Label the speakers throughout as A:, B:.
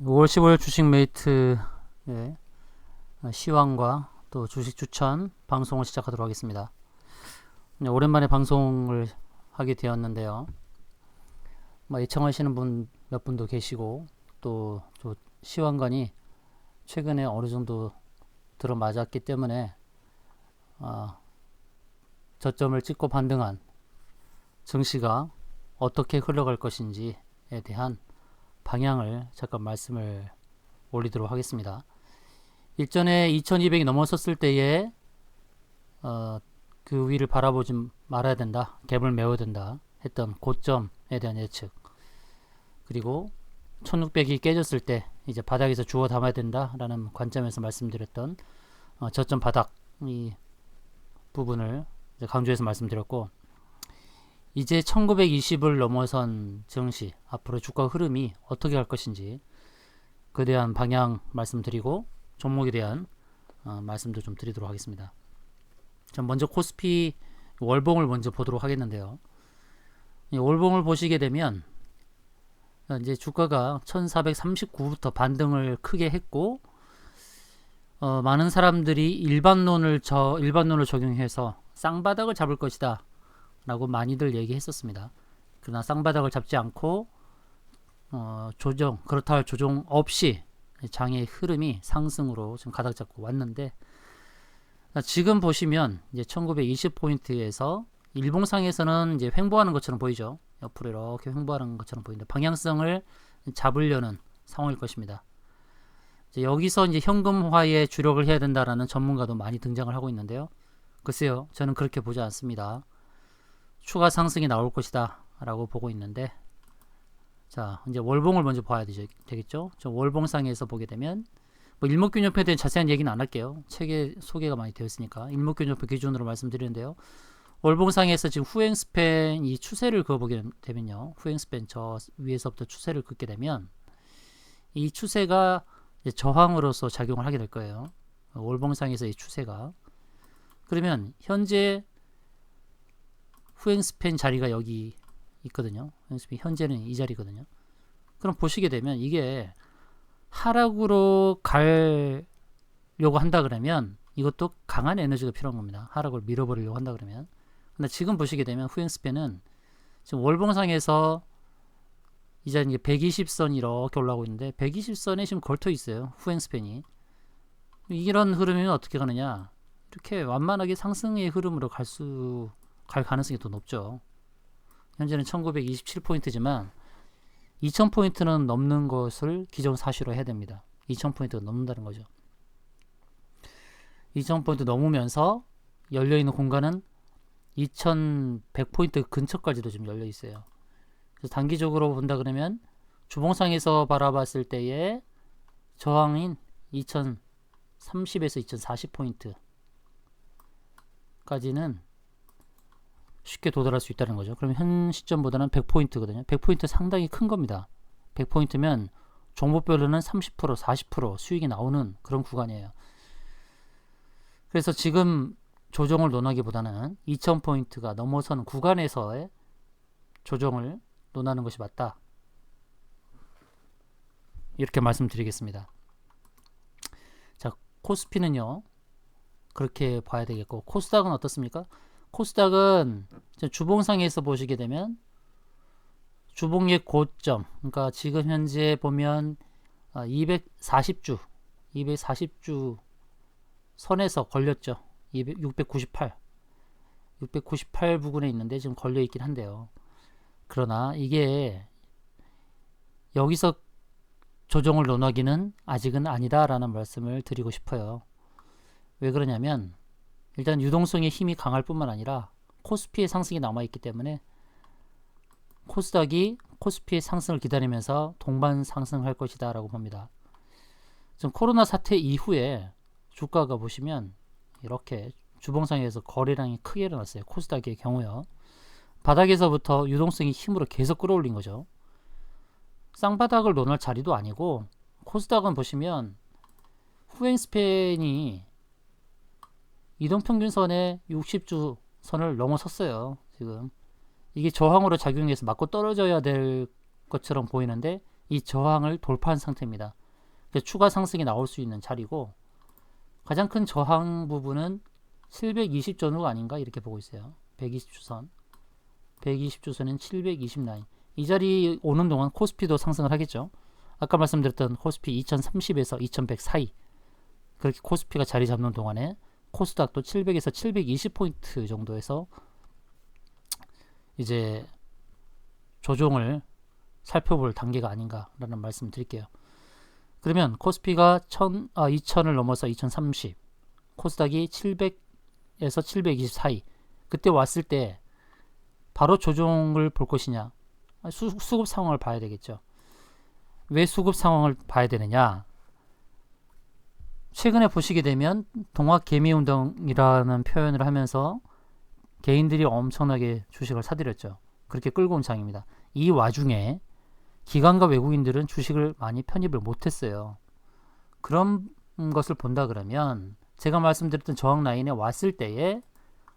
A: 5월 15일 주식 메이트의 시황과 또 주식 추천 방송을 시작하도록 하겠습니다. 오랜만에 방송을 하게 되었는데요. 예청하시는 분 몇 분도 계시고 또 시황관이 최근에 어느 정도 들어맞았기 때문에 저점을 찍고 반등한 증시가 어떻게 흘러갈 것인지에 대한 방향을 잠깐 말씀을 올리도록 하겠습니다. 일전에 2200이 넘었었을 때에 그 위를 바라보지 말아야 된다, 갭을 메워야 된다 했던 고점에 대한 예측, 그리고 1600이 깨졌을 때 이제 바닥에서 주워 담아야 된다라는 관점에서 말씀드렸던 저점 바닥 이 부분을 이제 강조해서 말씀드렸고, 이제 1920을 넘어선 증시 앞으로 주가 흐름이 어떻게 갈 것인지 그에 대한 방향 말씀드리고 종목에 대한 말씀도 좀 드리도록 하겠습니다. 먼저 코스피 월봉을 먼저 보도록 하겠는데요. 이 월봉을 보시게 되면 이제 주가가 1439부터 반등을 크게 했고, 많은 사람들이 일반론을 적용해서 쌍바닥을 잡을 것이다 라고 많이들 얘기했었습니다. 그러나 쌍바닥을 잡지 않고 그렇다 할 조정 없이 장의 흐름이 상승으로 지금 가닥 잡고 왔는데, 지금 보시면 이제 1920포인트에서 일봉상에서는 이제 횡보하는 것처럼 보이죠. 옆으로 이렇게 횡보하는 것처럼 보이는데 방향성을 잡으려는 상황일 것입니다. 이제 여기서 이제 현금화에 주력을 해야 된다라는 전문가도 많이 등장을 하고 있는데요. 글쎄요, 저는 그렇게 보지 않습니다. 추가 상승이 나올 것이다 라고 보고 있는데, 자, 이제 월봉을 먼저 봐야 되겠죠. 저 월봉상에서 보게 되면 일목균형표에 대한 자세한 얘기는 안 할게요. 책에 소개가 많이 되어 있으니까 일목균형표 기준으로 말씀드리는데요. 월봉상에서 지금 후행 스팬 이 추세를 그어보게 되면요, 후행 스팬 저 위에서부터 추세를 긋게 되면 이 추세가 이제 저항으로서 작용을 하게 될 거예요. 월봉상에서 이 추세가, 그러면 현재 후행 스팬 자리가 여기 있거든요. 현재는 이 자리거든요. 그럼 보시게 되면 이게 하락으로 가려고 한다 그러면 이것도 강한 에너지가 필요한 겁니다. 하락을 밀어버리려고 한다 그러면. 근데 지금 보시게 되면 후행 스팬은 지금 월봉상에서 이제 120선이 이렇게 올라오고 있는데 120선에 지금 걸터 있어요. 후행 스팬이. 이런 흐름이면 어떻게 가느냐? 이렇게 완만하게 상승의 흐름으로 갈 가능성이 더 높죠. 현재는 1927포인트지만 2000포인트는 넘는 것을 기정사실로 해야 됩니다. 2000포인트가 넘는다는 거죠. 2000포인트 넘으면서 열려있는 공간은 2100포인트 근처까지도 지금 열려있어요. 그래서 단기적으로 본다 그러면 주봉상에서 바라봤을 때의 저항인 2030에서 2040포인트까지는 쉽게 도달할 수 있다는 거죠. 그럼 현 시점보다는 100포인트거든요. 100포인트 상당히 큰 겁니다. 100포인트면 종목별로는 30%, 40% 수익이 나오는 그런 구간이에요. 그래서 지금 조정을 논하기보다는 2000포인트가 넘어서는 구간에서의 조정을 논하는 것이 맞다, 이렇게 말씀드리겠습니다. 자, 코스피는요 그렇게 봐야 되겠고, 코스닥은 어떻습니까? 코스닥은 주봉상에서 보시게 되면 주봉의 고점, 그러니까 지금 현재 보면 240주 선에서 걸렸죠. 698 부근에 있는데 지금 걸려 있긴 한데요. 그러나 이게 여기서 조정을 논하기는 아직은 아니다라는 말씀을 드리고 싶어요. 왜 그러냐면 일단 유동성의 힘이 강할 뿐만 아니라 코스피의 상승이 남아있기 때문에 코스닥이 코스피의 상승을 기다리면서 동반 상승할 것이다 라고 봅니다. 지금 코로나 사태 이후에 주가가 보시면 이렇게 주봉상에서 거래량이 크게 일어났어요. 코스닥의 경우요. 바닥에서부터 유동성이 힘으로 계속 끌어올린 거죠. 쌍바닥을 논할 자리도 아니고, 코스닥은 보시면 후행 스팬이 이동평균선의 60주 선을 넘어섰어요. 지금 이게 저항으로 작용해서 맞고 떨어져야 될 것처럼 보이는데 이 저항을 돌파한 상태입니다. 추가 상승이 나올 수 있는 자리고, 가장 큰 저항 부분은 720 전후가 아닌가 이렇게 보고 있어요. 120주선, 120주선은 720 라인. 이 자리 오는 동안 코스피도 상승을 하겠죠. 아까 말씀드렸던 코스피 2030에서 2100 사이, 그렇게 코스피가 자리 잡는 동안에 코스닥도 700에서 720포인트 정도에서 이제 조정을 살펴볼 단계가 아닌가라는 말씀 드릴게요. 그러면 코스피가 2000을 넘어서 2030, 코스닥이 700에서 720 사이, 그때 왔을 때 바로 조정을 볼 것이냐, 수급 상황을 봐야 되겠죠. 왜 수급 상황을 봐야 되느냐? 최근에 보시게 되면 동학개미운동이라는 표현을 하면서 개인들이 엄청나게 주식을 사들였죠. 그렇게 끌고 온 장입니다. 이 와중에 기관과 외국인들은 주식을 많이 편입을 못했어요. 그런 것을 본다 그러면 제가 말씀드렸던 저항 라인에 왔을 때에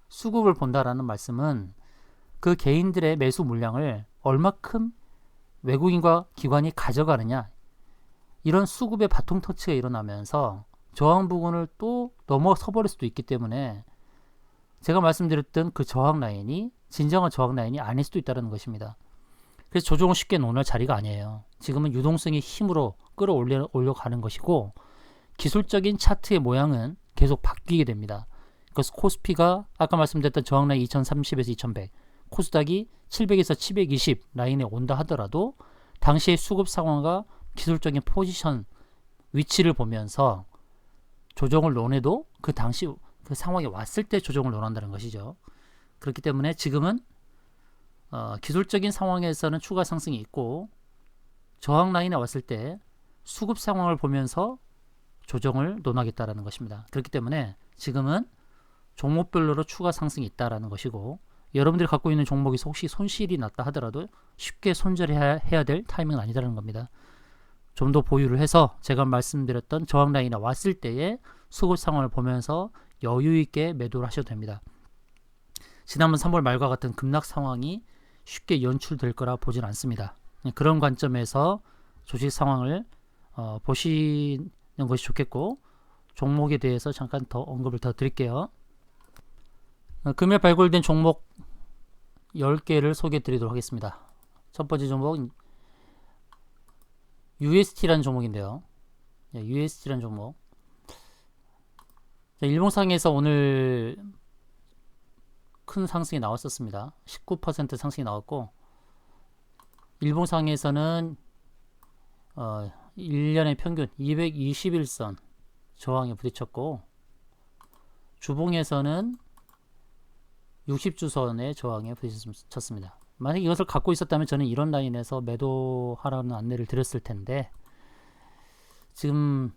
A: 수급을 본다라는 말씀은 그 개인들의 매수 물량을 얼마큼 외국인과 기관이 가져가느냐, 이런 수급의 바통 터치가 일어나면서 저항 부분을 또 넘어서 버릴 수도 있기 때문에 제가 말씀드렸던 그 저항 라인이 진정한 저항 라인이 아닐 수도 있다는 것입니다. 그래서 조정을 쉽게 놓을 자리가 아니에요. 지금은 유동성의 힘으로 끌어올려가는 것이고, 기술적인 차트의 모양은 계속 바뀌게 됩니다. 그래서 코스피가 아까 말씀드렸던 저항 라인 2030에서 2100, 코스닥이 700에서 720 라인에 온다 하더라도 당시의 수급 상황과 기술적인 포지션 위치를 보면서 조정을 논해도 그 당시 그 상황이 왔을 때 조정을 논한다는 것이죠. 그렇기 때문에 지금은 기술적인 상황에서는 추가 상승이 있고, 저항 라인에 왔을 때 수급 상황을 보면서 조정을 논하겠다라는 것입니다. 그렇기 때문에 지금은 종목별로로 추가 상승이 있다라는 것이고, 여러분들이 갖고 있는 종목이 혹시 손실이 났다 하더라도 쉽게 손절해야 될 타이밍은 아니다라는 겁니다. 좀 더 보유를 해서 제가 말씀드렸던 저항 라인에 왔을 때의 수급 상황을 보면서 여유 있게 매도를 하셔도 됩니다. 지난번 3월 말과 같은 급락 상황이 쉽게 연출될 거라 보진 않습니다. 그런 관점에서 주식 상황을 보시는 것이 좋겠고, 종목에 대해서 잠깐 더 언급을 더 드릴게요. 금일 발굴된 종목 10개를 소개해 드리도록 하겠습니다. 첫 번째 종목 UST라는 종목인데요. UST라는 종목, 일봉상에서 오늘 큰 상승이 나왔었습니다. 19% 상승이 나왔고, 일봉상에서는 1년의 평균 221선 저항에 부딪혔고, 주봉에서는 60주선의 저항에 부딪혔습니다. 만약 이것을 갖고 있었다면 저는 이런 라인에서 매도하라는 안내를 드렸을 텐데, 지금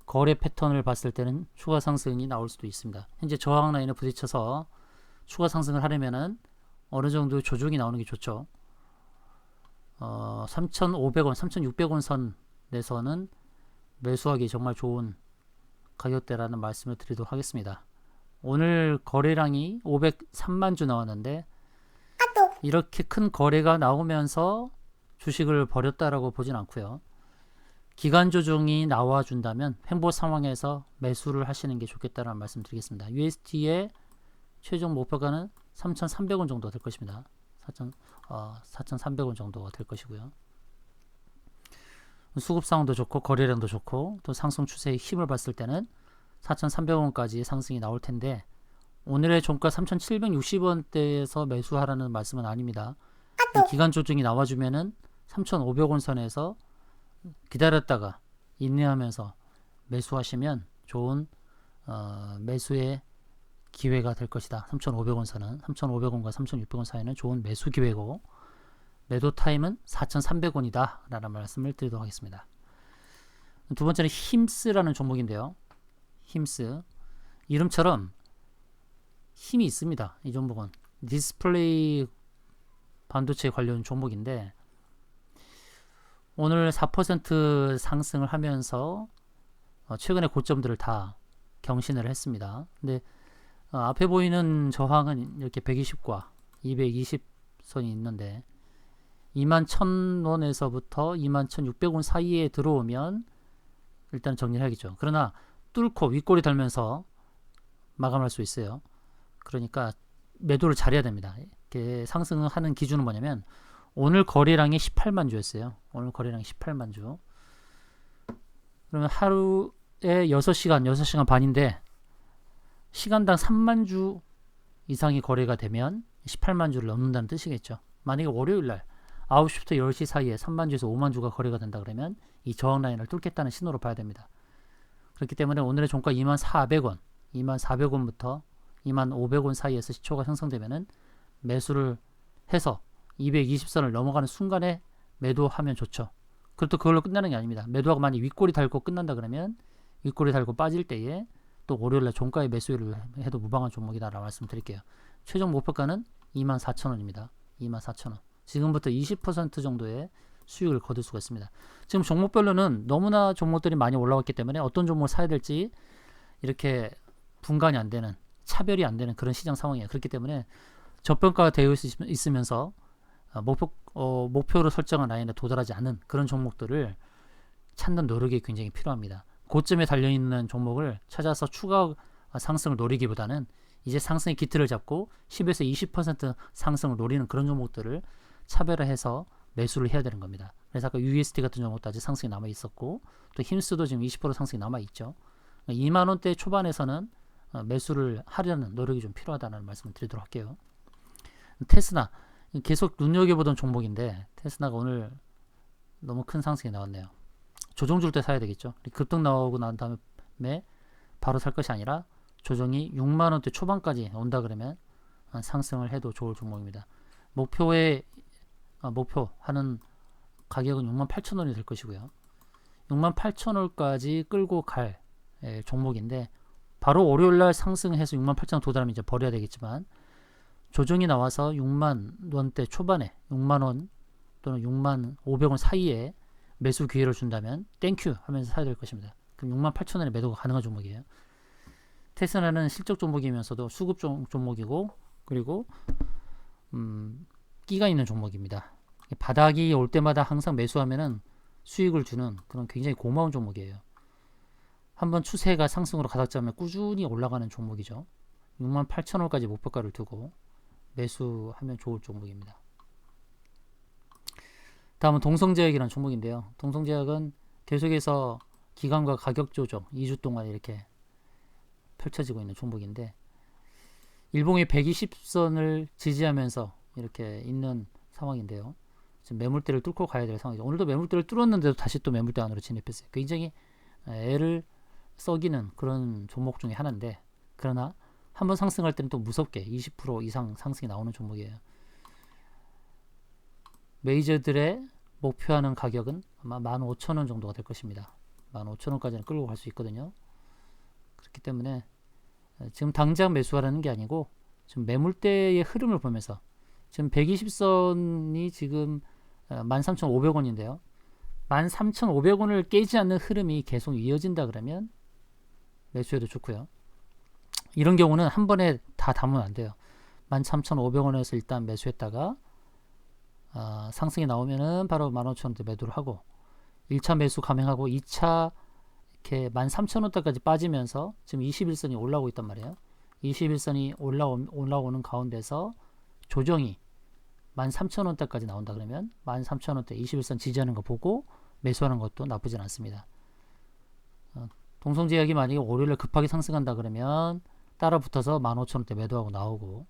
A: 거래 패턴을 봤을 때는 추가 상승이 나올 수도 있습니다. 현재 저항 라인에 부딪혀서 추가 상승을 하려면은 어느 정도 조정이 나오는 게 좋죠. 3,500원, 3,600원 선 내서는 매수하기 정말 좋은 가격대라는 말씀을 드리도록 하겠습니다. 오늘 거래량이 503만 주 나왔는데, 이렇게 큰 거래가 나오면서 주식을 버렸다라고 보진 않고요. 기간 조정이 나와준다면 횡보 상황에서 매수를 하시는 게 좋겠다는 말씀 드리겠습니다. USD의 최종 목표가는 3,300원 정도 될 것입니다. 4,300원 정도가 될 것이고요. 수급 상황도 좋고 거래량도 좋고 또 상승 추세의 힘을 봤을 때는 4,300원까지 상승이 나올 텐데, 오늘의 종가 3,760원대에서 매수하라는 말씀은 아닙니다. 기간 조정이 나와주면은 3,500원 선에서 기다렸다가 인내하면서 매수하시면 좋은 매수의 기회가 될 것이다. 3,500원 선은 3,500원과 3,600원 사이는 좋은 매수 기회고, 매도 타임은 4,300원이다 라는 말씀을 드리도록 하겠습니다. 두 번째는 힘스라는 종목인데요. 힘스, 이름처럼 힘이 있습니다. 이 종목은 디스플레이 반도체 관련 종목인데, 오늘 4% 상승을 하면서 최근의 고점들을 다 경신을 했습니다. 근데 앞에 보이는 저항은 이렇게 120과 220선이 있는데, 21,000원에서부터 21,600원 사이에 들어오면 일단 정리를 해야겠죠. 그러나 뚫고 윗골이 달면서 마감할 수 있어요. 그러니까 매도를 잘해야 됩니다. 이렇게 상승하는 기준은 뭐냐면 오늘 거래량이 18만 주였어요. 오늘 거래량이 18만 주. 그러면 하루에 6시간 반인데 시간당 3만 주 이상이 거래가 되면 18만 주를 넘는다는 뜻이겠죠. 만약에 월요일날 9시부터 10시 사이에 3만 주에서 5만 주가 거래가 된다 그러면 이 저항 라인을 뚫겠다는 신호로 봐야 됩니다. 그렇기 때문에 오늘의 종가 24,400원, 24,000원부터 25,000원 사이에서 시초가 형성되면은 매수를 해서 220선을 넘어가는 순간에 매도하면 좋죠. 그것도 그걸로 끝나는 게 아닙니다. 매도하고 만약 윗골이 달고 끝난다 그러면 윗골이 달고 빠질 때에 또 월요일날 종가에 매수를 해도 무방한 종목이다라고 말씀드릴게요. 최종 목표가는 24,000원입니다. 24,000원. 지금부터 20% 정도의 수익을 거둘 수가 있습니다. 지금 종목별로는 너무나 종목들이 많이 올라왔기 때문에 어떤 종목을 사야 될지 이렇게 분간이 안 되는, 차별이 안 되는 그런 시장 상황이에요. 그렇기 때문에 저평가가 되어 있으면서 목표로 설정한 라인에 도달하지 않은 그런 종목들을 찾는 노력이 굉장히 필요합니다. 고점에 달려있는 종목을 찾아서 추가 상승을 노리기보다는 이제 상승의 기틀을 잡고 10에서 20% 상승을 노리는 그런 종목들을 차별화해서 매수를 해야 되는 겁니다. 그래서 아까 UST 같은 종목도 아직 상승이 남아 있었고 또 힘스도 지금 20% 상승이 남아 있죠. 2만원대 초반에서는 매수를 하려는 노력이 좀 필요하다는 말씀을 드리도록 할게요. 테스나 계속 눈여겨보던 종목인데 테스나가 오늘 너무 큰 상승이 나왔네요. 조정 줄 때 사야 되겠죠. 급등 나오고 난 다음에 바로 살 것이 아니라 조정이 6만원대 초반까지 온다 그러면 상승을 해도 좋을 종목입니다. 목표하는 가격은 68,000원이 될 것이고요. 68,000원까지 끌고 갈 종목인데 바로 월요일날 상승해서 68,000원 도달하면 이제 버려야 되겠지만 조정이 나와서 6만원대 초반에 6만원 또는 6만500원 사이에 매수 기회를 준다면 땡큐 하면서 사야 될 것입니다. 그럼 68,000원에 매도가 가능한 종목이에요. 테스라는 실적 종목이면서도 수급 종목이고 그리고 끼가 있는 종목입니다. 바닥이 올 때마다 항상 매수하면은 수익을 주는 그런 굉장히 고마운 종목이에요. 한번 추세가 상승으로 가닥 잡으면 꾸준히 올라가는 종목이죠. 68,000원까지 목표가를 두고 매수하면 좋을 종목입니다. 다음은 동성제약이라는 종목인데요. 동성제약은 계속해서 기간과 가격 조정 2주 동안 이렇게 펼쳐지고 있는 종목인데 일봉이 120선을 지지하면서 이렇게 있는 상황인데요. 지금 매물대를 뚫고 가야 될 상황이죠. 오늘도 매물대를 뚫었는데도 다시 또 매물대 안으로 진입했어요. 굉장히 애를 썩이는 그런 종목 중에 하나인데 그러나 한번 상승할 때는 또 무섭게 20% 이상 상승이 나오는 종목이에요. 메이저들의 목표하는 가격은 아마 15,000원 정도가 될 것입니다. 15,000원까지는 끌고 갈 수 있거든요. 그렇기 때문에 지금 당장 매수하라는 게 아니고 지금 매물대의 흐름을 보면서 지금 120선이 지금 13,500원인데요. 13,500원을 깨지 않는 흐름이 계속 이어진다 그러면 매수해도 좋고요. 이런 경우는 한 번에 다 담으면 안 돼요. 13,500원에서 일단 매수했다가 상승이 나오면은 바로 15,000원대 매도를 하고 1차 매수 감행하고 2차 이렇게 13,000원대까지 빠지면서 지금 21선이 올라오고 있단 말이에요. 21선이 올라오는 가운데서 조정이 13,000원대까지 나온다 그러면 13,000원대 21선 지지하는 거 보고 매수하는 것도 나쁘진 않습니다. 동성제약이 만약에 월요일에 급하게 상승한다 그러면 따라 붙어서 15,000원대 매도하고 나오고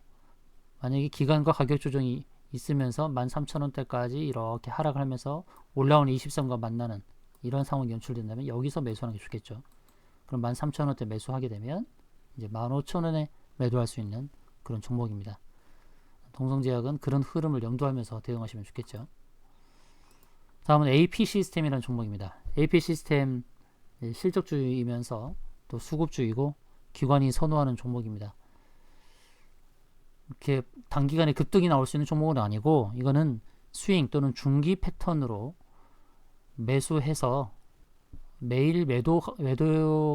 A: 만약에 기간과 가격 조정이 있으면서 13,000원대까지 이렇게 하락을 하면서 올라오는 20선과 만나는 이런 상황이 연출된다면 여기서 매수하는 게 좋겠죠. 그럼 13,000원대 매수하게 되면 이제 15,000원에 매도할 수 있는 그런 종목입니다. 동성제약은 그런 흐름을 염두하면서 대응하시면 좋겠죠. 다음은 AP 시스템이라는 종목입니다. AP 시스템 실적주이면서 또 수급주이고 기관이 선호하는 종목입니다. 이렇게 단기간에 급등이 나올 수 있는 종목은 아니고 이거는 스윙 또는 중기 패턴으로 매수해서 매일 매도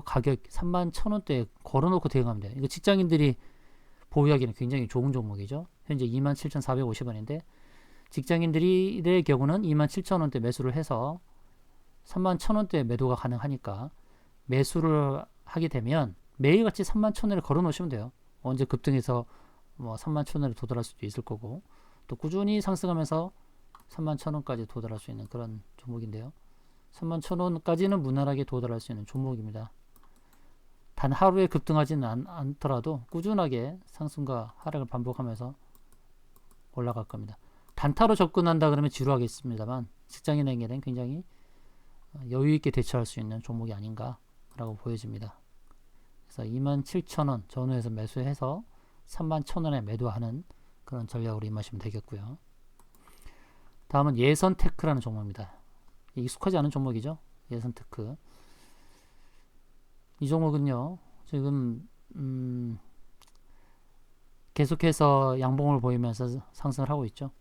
A: 가격 31,000원대에 걸어놓고 대응하면 돼요. 이거 직장인들이 보유하기는 굉장히 좋은 종목이죠. 현재 27,450원인데 직장인들의 경우는 27,000원대 매수를 해서 31,000원대 매도가 가능하니까 매수를 하게 되면 매일같이 31,000원을 걸어 놓으시면 돼요. 언제 급등해서 뭐 31,000원에 도달할 수도 있을 거고, 또 꾸준히 상승하면서 31,000원까지 도달할 수 있는 그런 종목인데요. 31,000원까지는 무난하게 도달할 수 있는 종목입니다. 단 하루에 급등하지는 않더라도 꾸준하게 상승과 하락을 반복하면서 올라갈 겁니다. 단타로 접근한다 그러면 지루하겠습니다만 직장인에게는 굉장히 여유있게 대처할 수 있는 종목이 아닌가라고 보여집니다. 그래서 27,000원 전후에서 매수해서 31,000원에 매도하는 그런 전략으로 임하시면 되겠고요. 다음은 예선테크라는 종목입니다. 익숙하지 않은 종목이죠. 예선테크. 이 종목은요, 지금 계속해서 양봉을 보이면서 상승을 하고 있죠.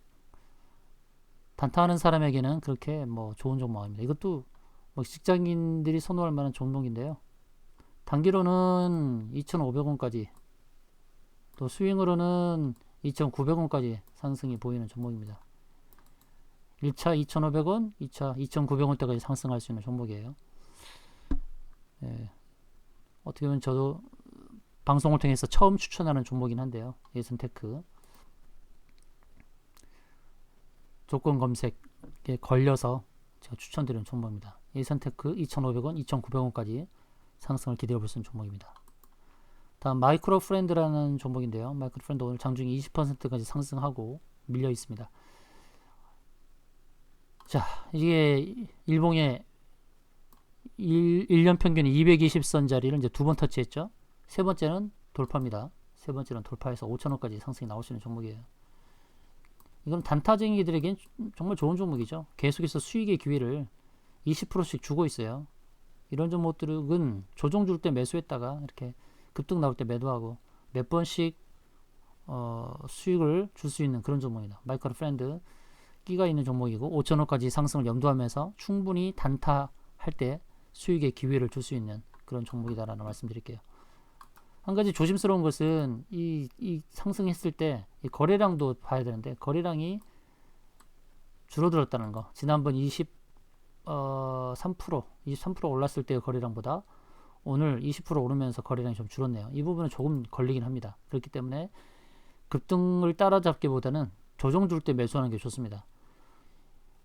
A: 단타하는 사람에게는 그렇게 뭐 좋은 종목입니다. 이것도 뭐 직장인들이 선호할 만한 종목인데요. 단기로는 2,500원까지, 또 스윙으로는 2,900원까지 상승이 보이는 종목입니다. 1차 2,500원, 2차 2,900원대까지 상승할 수 있는 종목이에요. 예. 어떻게 보면 저도 방송을 통해서 처음 추천하는 종목이긴 한데요. 예선테크. 조건 검색에 걸려서 제가 추천드리는 종목입니다. 예선테크 2,500원, 2,900원까지 상승을 기대해 볼 수 있는 종목입니다. 다음 마이크로 프렌드라는 종목인데요. 마이크로 프렌드 오늘 장중에 20%까지 상승하고 밀려 있습니다. 자, 이게 일봉의 1년 평균이 220선 자리를 이제 두 번 터치했죠. 세 번째는 돌파입니다. 세 번째는 돌파해서 5,000원까지 상승이 나올 수 있는 종목이에요. 이건 단타쟁이들에겐 정말 좋은 종목이죠. 계속해서 수익의 기회를 20%씩 주고 있어요. 이런 종목들은 조정 줄 때 매수했다가 이렇게 급등 나올 때 매도하고 몇 번씩 수익을 줄 수 있는 그런 종목이다. 마이크로 프렌드 끼가 있는 종목이고 5,000원까지 상승을 염두하면서 충분히 단타할 때 수익의 기회를 줄 수 있는 그런 종목이다라는 말씀드릴게요. 한 가지 조심스러운 것은 이 상승했을 때 이 거래량도 봐야 되는데 거래량이 줄어들었다는 거. 지난번 23% 올랐을 때의 거래량보다 오늘 20% 오르면서 거래량이 좀 줄었네요. 이 부분은 조금 걸리긴 합니다. 그렇기 때문에 급등을 따라잡기보다는 조정 줄 때 매수하는 게 좋습니다.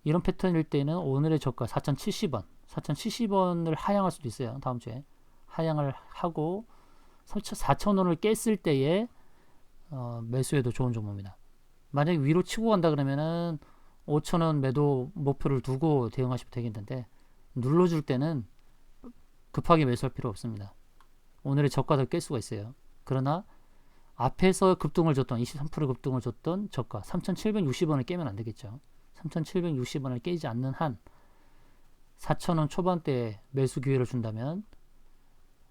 A: 이런 패턴일 때는 오늘의 저가 4,070원을 하향할 수도 있어요. 다음 주에 하향을 하고 4,000원을 깼을 때에 매수해도 좋은 종목입니다. 만약에 위로 치고 간다 그러면은 5,000원 매도 목표를 두고 대응하시면 되겠는데 눌러줄 때는 급하게 매수할 필요 없습니다. 오늘의 저가도 깰 수가 있어요. 그러나 앞에서 급등을 줬던 23% 급등을 줬던 저가 3,760원을 깨면 안 되겠죠. 3,760원을 깨지 않는 한 4,000원 초반대에 매수 기회를 준다면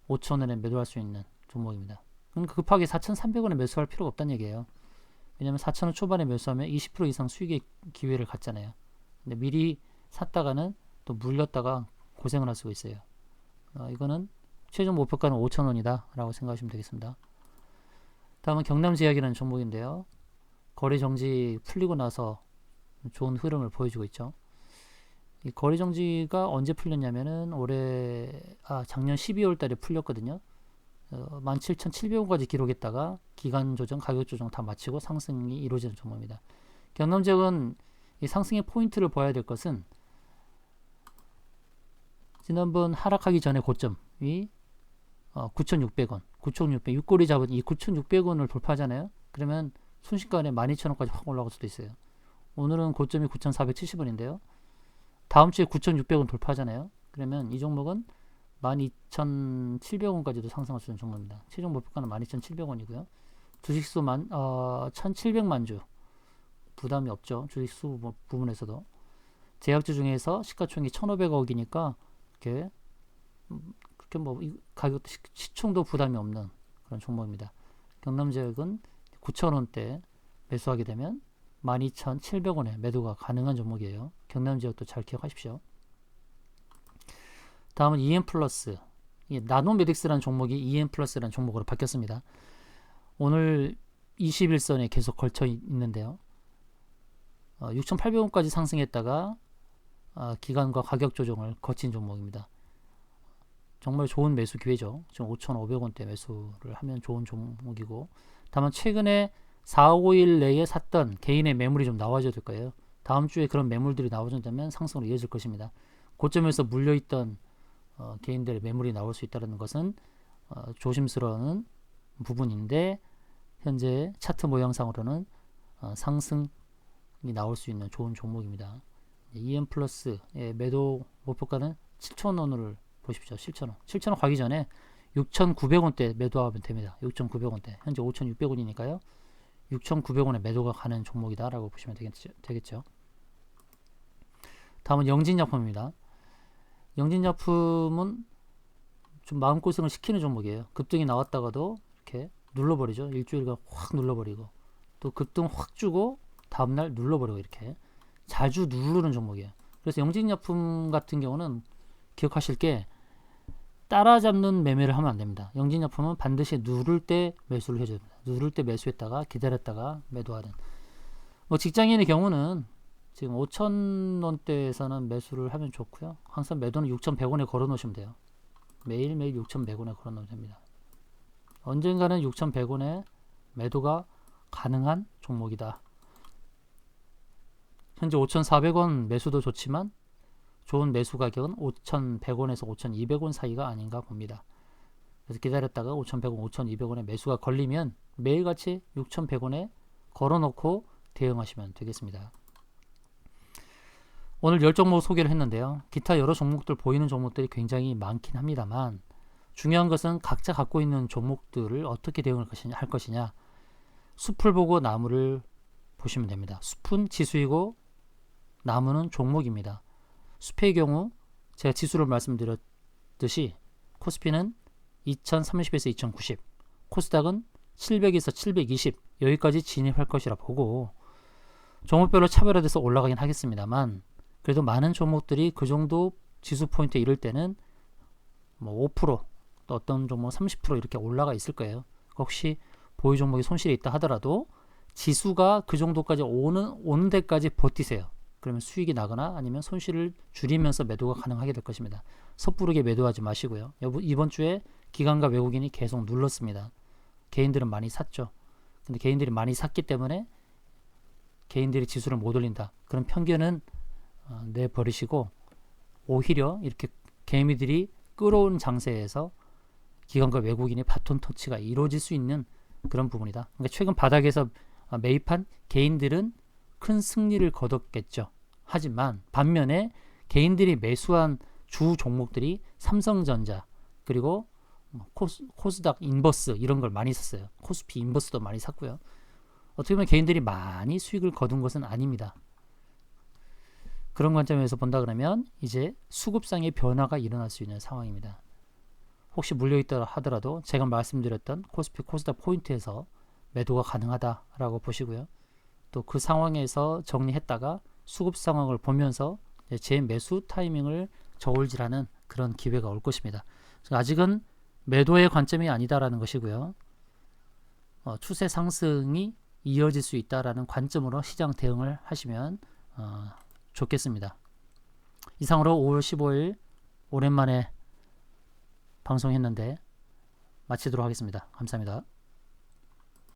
A: 5,000원에 매도할 수 있는 종목입니다. 그러니까 급하게 4,300원에 매수할 필요가 없다는 얘기예요. 왜냐면 4,000원 초반에 매수하면 20% 이상 수익의 기회를 갖잖아요. 근데 미리 샀다가는 또 물렸다가 고생을 할 수가 있어요. 이거는 최종 목표가는 5,000원이다 라고 생각하시면 되겠습니다. 다음은 경남제약이라는 종목인데요. 거래 정지 풀리고 나서 좋은 흐름을 보여주고 있죠. 이 거래 정지가 언제 풀렸냐면은 작년 12월 달에 풀렸거든요. 17,700원까지 기록했다가 기간 조정, 가격 조정 다 마치고 상승이 이루어지는 종목입니다. 경남제약은 이 상승의 포인트를 봐야 될 것은 지난번 하락하기 전에 고점이 9,600원, 9,600원, 육고리 잡은 이 9,600원을 돌파하잖아요. 그러면 순식간에 12,000원까지 확 올라갈 수도 있어요. 오늘은 고점이 9,470원인데요. 다음 주에 9,600원 돌파하잖아요. 그러면 이 종목은 12,700원까지도 상승할 수 있는 종목입니다. 최종 목표가는 12,700원이고요. 주식수 1,700만 주 부담이 없죠. 주식수 부분에서도 제약주 중에서 시가총액이 1,500억이니까 그렇게 뭐 가격 시총도 부담이 없는 그런 종목입니다. 경남제약은 9,000원대 매수하게 되면 12,700원에 매도가 가능한 종목이에요. 경남제약도 잘 기억하십시오. 다음은 EM플러스. 나노메딕스라는 종목이 EM플러스라는 종목으로 바뀌었습니다. 오늘 21선에 계속 걸쳐 있는데요. 6,800원까지 상승했다가 기간과 가격 조정을 거친 종목입니다. 정말 좋은 매수 기회죠. 지금 5,500원대 매수를 하면 좋은 종목이고, 다만 최근에 4, 5일 내에 샀던 개인의 매물이 좀 나와줘야 될 거예요. 다음 주에 그런 매물들이 나와준다면 상승으로 이어질 것입니다. 고점에서 물려있던 개인들의 매물이 나올 수 있다는 것은 조심스러운 부분인데, 현재 차트 모양상으로는 상승이 나올 수 있는 좋은 종목입니다. EM 플러스의 매도 목표가는 7,000원을 보십시오. 7,000원. 7,000원 가기 전에 6,900원대 매도하면 됩니다. 6,900원대. 현재 5,600원이니까요. 6,900원에 매도가 가는 종목이다 라고 보시면 되겠죠. 다음은 영진약품입니다. 영진약품은 좀 마음고생을 시키는 종목이에요. 급등이 나왔다가도 이렇게 눌러버리죠. 일주일간 확 눌러버리고, 또 급등 확 주고 다음날 눌러버리고, 이렇게 자주 누르는 종목이에요. 그래서 영진약품 같은 경우는 기억하실 게, 따라잡는 매매를 하면 안 됩니다. 영진약품은 반드시 누를 때 매수를 해줘야 됩니다. 누를 때 매수했다가 기다렸다가 매도하는. 직장인의 경우는 지금 5,000원대에서는 매수를 하면 좋고요. 항상 매도는 6,100원에 걸어 놓으시면 돼요. 매일매일 6,100원에 걸어 놓으면 됩니다. 언젠가는 6,100원에 매도가 가능한 종목이다. 현재 5,400원 매수도 좋지만 좋은 매수 가격은 5,100원에서 5,200원 사이가 아닌가 봅니다. 그래서 기다렸다가 5,100원, 5,200원에 매수가 걸리면 매일같이 6,100원에 걸어놓고 대응하시면 되겠습니다. 오늘 10종목 소개를 했는데요. 기타 여러 종목들 보이는 종목들이 굉장히 많긴 합니다만, 중요한 것은 각자 갖고 있는 종목들을 어떻게 대응할 것이냐. 숲을 보고 나무를 보시면 됩니다. 숲은 지수이고 나무는 종목입니다. 숲의 경우 제가 지수를 말씀드렸듯이 코스피는 2030에서 2090, 코스닥은 700에서 720 여기까지 진입할 것이라 보고, 종목별로 차별화돼서 올라가긴 하겠습니다만, 그래도 많은 종목들이 그 정도 지수 포인트에 이를 때는 5%, 또 어떤 종목 30% 이렇게 올라가 있을 거예요. 혹시 보유 종목이 손실이 있다 하더라도 지수가 그 정도까지 오는 데까지 버티세요. 그러면 수익이 나거나 아니면 손실을 줄이면서 매도가 가능하게 될 것입니다. 섣부르게 매도하지 마시고요. 이번 주에 기관과 외국인이 계속 눌렀습니다. 개인들은 많이 샀죠. 근데 개인들이 많이 샀기 때문에 개인들이 지수를 못 올린다. 그런 편견은 내버리시고, 오히려 이렇게 개미들이 끌어온 장세에서 기관과 외국인의 바톤 터치가 이루어질 수 있는 그런 부분이다. 그러니까 최근 바닥에서 매입한 개인들은 큰 승리를 거뒀겠죠. 하지만 반면에 개인들이 매수한 주 종목들이 삼성전자, 그리고 코스닥 인버스 이런 걸 많이 샀어요. 코스피 인버스도 많이 샀고요. 어떻게 보면 개인들이 많이 수익을 거둔 것은 아닙니다. 그런 관점에서 본다 그러면 이제 수급상의 변화가 일어날 수 있는 상황입니다. 혹시 물려있다 하더라도 제가 말씀드렸던 코스피 코스닥 포인트에서 매도가 가능하다라고 보시고요. 또 그 상황에서 정리했다가 수급 상황을 보면서 제 매수 타이밍을 저울질하는 그런 기회가 올 것입니다. 아직은 매도의 관점이 아니다라는 것이고요. 추세 상승이 이어질 수 있다라는 관점으로 시장 대응을 하시면 좋겠습니다. 이상으로 5월 15일 오랜만에 방송했는데 마치도록 하겠습니다. 감사합니다.